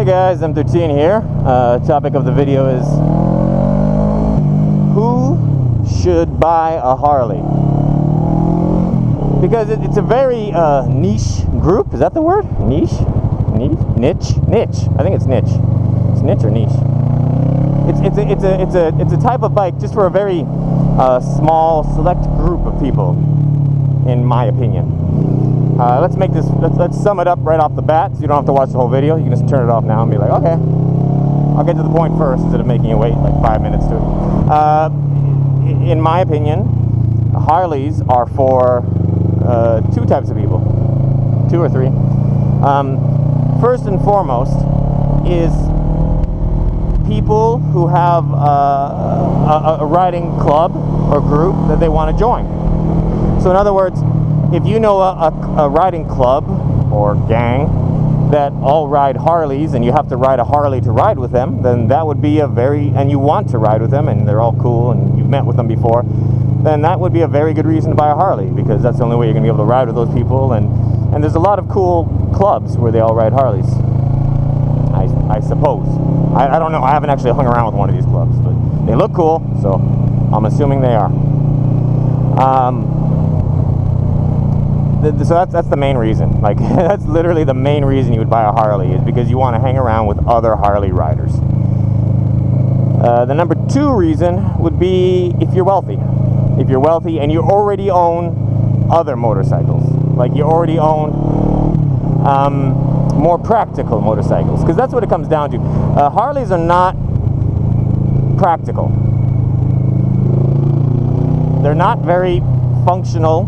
guys, M13 here. Topic of the video is who should buy a Harley? Because it's a very niche group. Is that the word? Niche? Niche? I think it's niche. It's niche or niche. It's a type of bike just for a very small, select group of people, in my opinion. Let's sum it up right off the bat, so you don't have to watch the whole video. You can just turn it off now and be like, okay, I'll get to the point first instead of making you wait like 5 minutes to it. In my opinion, Harleys are for two types of people, 2 or 3. First and foremost is people who have a riding club or group that they want to join. So in other words, if you know a riding club or gang that all ride Harleys and you have to ride a Harley to ride with them, then that would be and you want to ride with them and they're all cool and you've met with them before, then that would be a very good reason to buy a Harley, because that's the only way you're going to be able to ride with those people. And there's a lot of cool clubs where they all ride Harleys, I suppose. I don't know, I haven't actually hung around with one of these clubs, but they look cool, so I'm assuming they are. So that's the main reason. Like, that's literally the main reason you would buy a Harley, is because you want to hang around with other Harley riders. The number 2 reason would be if you're wealthy. If you're wealthy and you already own other motorcycles, like you already own more practical motorcycles, because that's what it comes down to. Harleys are not practical. They're not very functional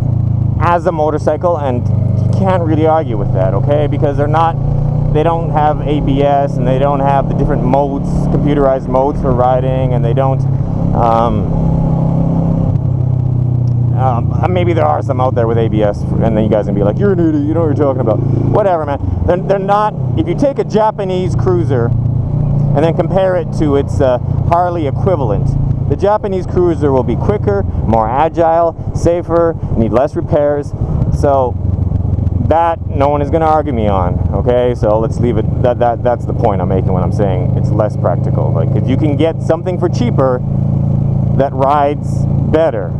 as a motorcycle, and you can't really argue with that, okay? Because they don't have ABS, and they don't have the different modes, computerized modes for riding, and they don't, maybe there are some out there with ABS, and then you guys are gonna be like, you're an idiot, you know what you're talking about. Whatever, man. They're not, if you take a Japanese cruiser and then compare it to its Harley equivalent, the Japanese cruiser will be quicker, more agile, safer, need less repairs. So that no one is going to argue me on, okay? So let's leave it, that's the point I'm making when I'm saying it's less practical. Like, if you can get something for cheaper that rides better.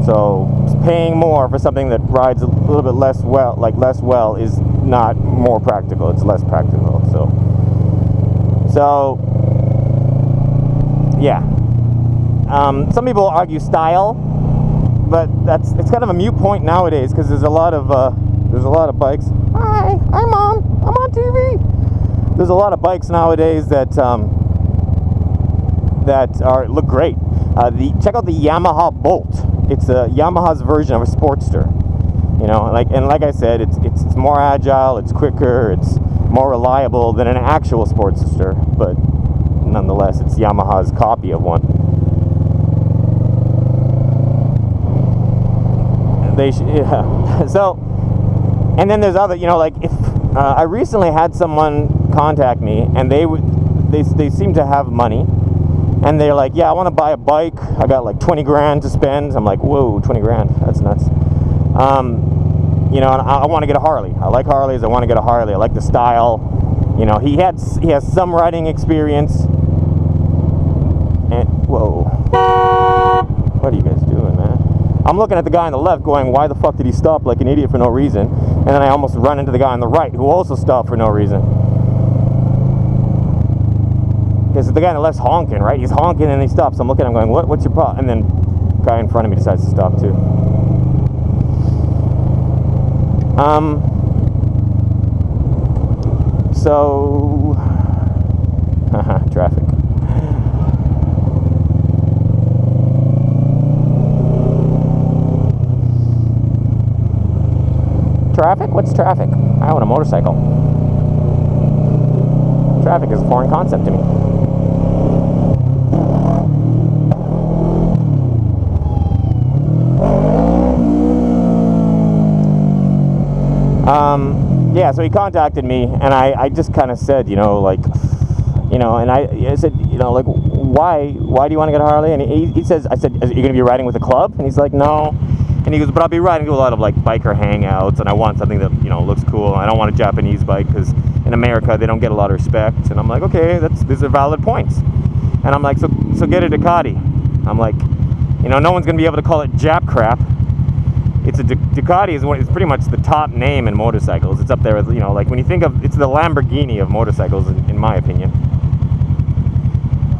So paying more for something that rides a little bit less well is not more practical, it's less practical. So yeah. Some people argue style, but it's kind of a moot point nowadays, because there's a lot of bikes. Hi, I'm on TV. There's a lot of bikes nowadays that look great. Check out the Yamaha Bolt. It's Yamaha's version of a Sportster. You know, like I said, it's more agile, it's quicker, it's more reliable than an actual Sportster, but nonetheless, it's Yamaha's copy of one. Yeah. So, and then there's other, you know, like, if I recently had someone contact me, and they seem to have money, and they're like, yeah, I want to buy a bike, I got like 20 grand to spend. I'm like, whoa, 20 grand, that's nuts. You know, and I want to get a Harley. I like Harleys, I want to get a Harley, I like the style. You know, he has some riding experience. And whoa, what are you guys doing, man? I'm looking at the guy on the left going, why the fuck did he stop like an idiot for no reason? And then I almost run into the guy on the right who also stopped for no reason. Because the guy on the left's honking, right? He's honking and he stops. I'm looking at him going, what's your problem? And then the guy in front of me decides to stop too. So traffic. Traffic? What's traffic? I own a motorcycle. Traffic is a foreign concept to me. Yeah, so he contacted me, and I just kind of said, you know, like, you know, and I said, you know, like, why do you want to get a Harley? And he says, I said, are you going to be riding with a club? And he's like, no. And he goes, but I'll be riding to a lot of like biker hangouts, and I want something that, you know, looks cool. I don't want a Japanese bike because in in America they don't get a lot of respect. And I'm like, okay, these are valid points. And I'm like, so get a Ducati. I'm like, you know, no one's gonna be able to call it Jap crap. It's a Ducati is pretty much the top name in motorcycles. It's up there with, you know, like when you think of, it's the Lamborghini of motorcycles in my opinion.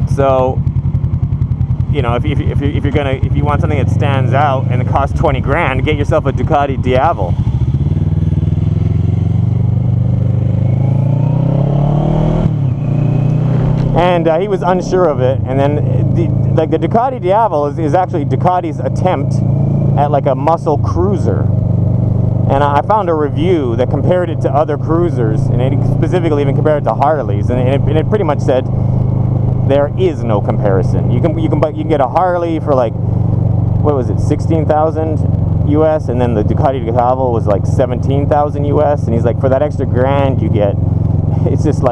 So, you know, if you want something that stands out and it costs 20 grand, get yourself a Ducati Diavel. And he was unsure of it, and then the Ducati Diavel is actually Ducati's attempt at like a muscle cruiser. And I found a review that compared it to other cruisers, and it specifically even compared it to Harleys, and it pretty much said there is no comparison. You can get a Harley for like, what was it, 16,000 US, and then the Ducati Diavel was like 17,000 US, and he's like, for that extra grand you get, it's just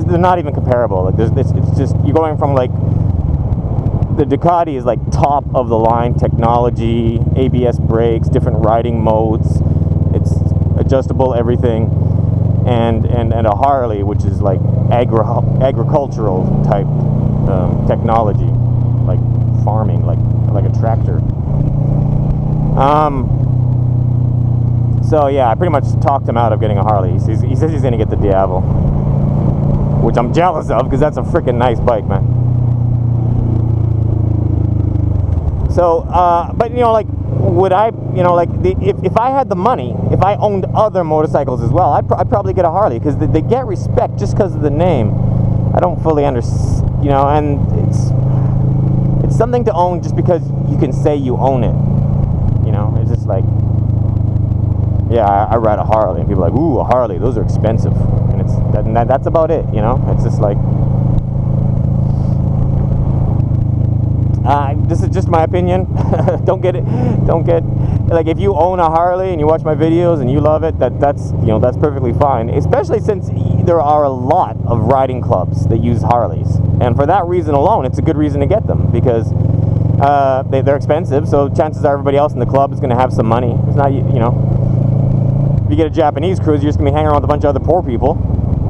they're not even comparable. Like it's just, you're going from like, the Ducati is like top of the line technology, ABS brakes, different riding modes, it's adjustable everything, and a Harley, which is like agricultural type technology, like farming, like a tractor. So yeah, I pretty much talked him out of getting a Harley. He says he's gonna get the Diavel, which I'm jealous of because that's a freaking nice bike, man. So, but you know, like, would I, you know, like, if I had the money, if I owned other motorcycles as well, I'd probably get a Harley, because they get respect just because of the name. I don't fully understand, you know, and it's something to own just because you can say you own it, you know. It's just like, yeah, I ride a Harley, and people are like, ooh, a Harley, those are expensive, and that's about it, you know. It's just like, this is just my opinion. Don't get like, if you own a Harley and you watch my videos and you love it, that's you know, that's perfectly fine, especially since there are a lot of riding clubs that use Harleys, and for that reason alone it's a good reason to get them, because they're expensive, so chances are everybody else in the club is going to have some money. It's not, you know, if you get a Japanese cruiser, you're just going to be hanging around with a bunch of other poor people.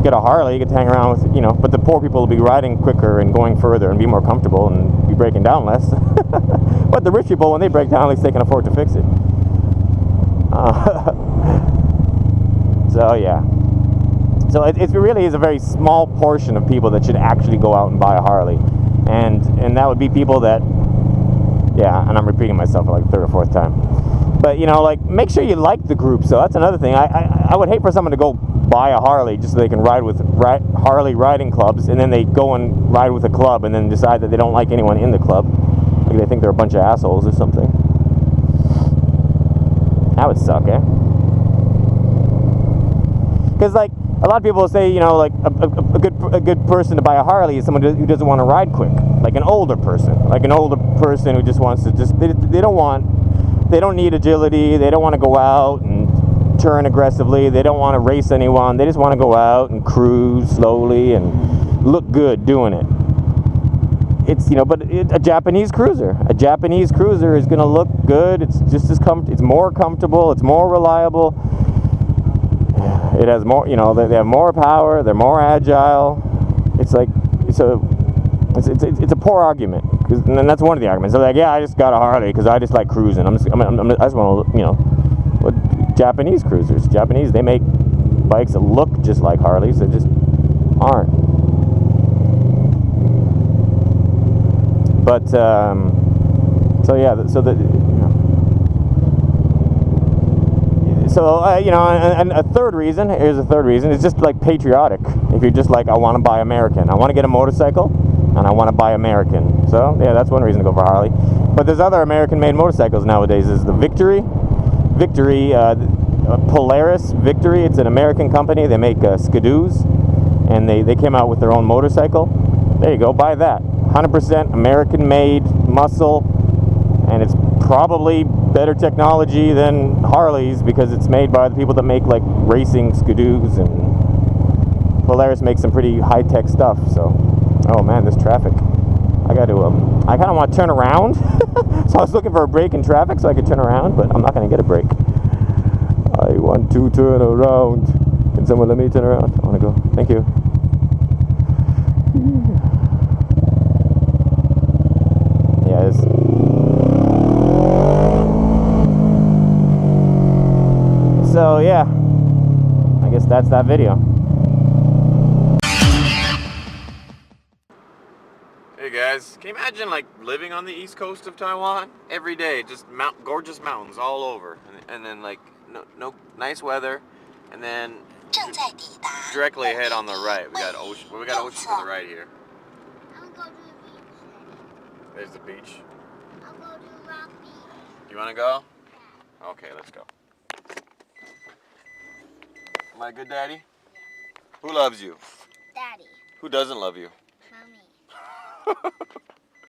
Get a Harley, you get to hang around with, you know, but the poor people will be riding quicker and going further and be more comfortable and be breaking down less. But the rich people, when they break down, at least they can afford to fix it. So yeah, so it really is a very small portion of people that should actually go out and buy a Harley, and that would be people that, yeah, and I'm repeating myself for like the third or fourth time, but you know, like, make sure you like the group. So that's another thing. I would hate for someone to go buy a Harley just so they can ride with Harley riding clubs, and then they go and ride with a club and then decide that they don't like anyone in the club, like they think they're a bunch of assholes or something. That would suck, eh? Because like, a lot of people say, you know, like, a good person to buy a Harley is someone who doesn't want to ride quick, like an older person who just wants to they don't need agility, they don't want to go out and turn aggressively, they don't want to race anyone, they just want to go out and cruise slowly and look good doing it. It's, you know, but a Japanese cruiser is going to look good. It's just as it's more comfortable, it's more reliable, it has more, you know, they have more power, they're more agile. It's like, it's a poor argument, and that's one of the arguments. They're like, yeah, I just got a Harley because I just like cruising. I just want to, you know, what, Japanese cruisers, they make bikes that look just like Harleys, they just aren't. But so yeah, you know, and a third reason, is just like patriotic. If you're just like, I want to buy American, I want to get a motorcycle, and I want to buy American. So yeah, that's one reason to go for Harley. But there's other American-made motorcycles nowadays. There's the Victory, Polaris Victory. It's an American company. They make Skidoos, and they came out with their own motorcycle. There you go, buy that. 100% American-made muscle, and it's probably better technology than Harleys because it's made by the people that make like racing Skidoos, and Polaris makes some pretty high-tech stuff. So, oh man, this traffic. I kind of want to turn around. So I was looking for a break in traffic so I could turn around, but I'm not going to get a break. I want to turn around. Can someone let me turn around? I want to go. Thank you. Yeah, it's... So yeah, I guess that's that video. Hey guys, can you imagine like living on the east coast of Taiwan every day? Just gorgeous mountains all over, and then like no nice weather, and then directly ahead on the right we got ocean. Well, we got ocean to the right here. I'll go to the beach. There's the beach. I'll go to Rock Beach. You want to go? Yeah. Okay, let's go. Am I a good daddy? Who loves you? Daddy. Who doesn't love you? Mommy.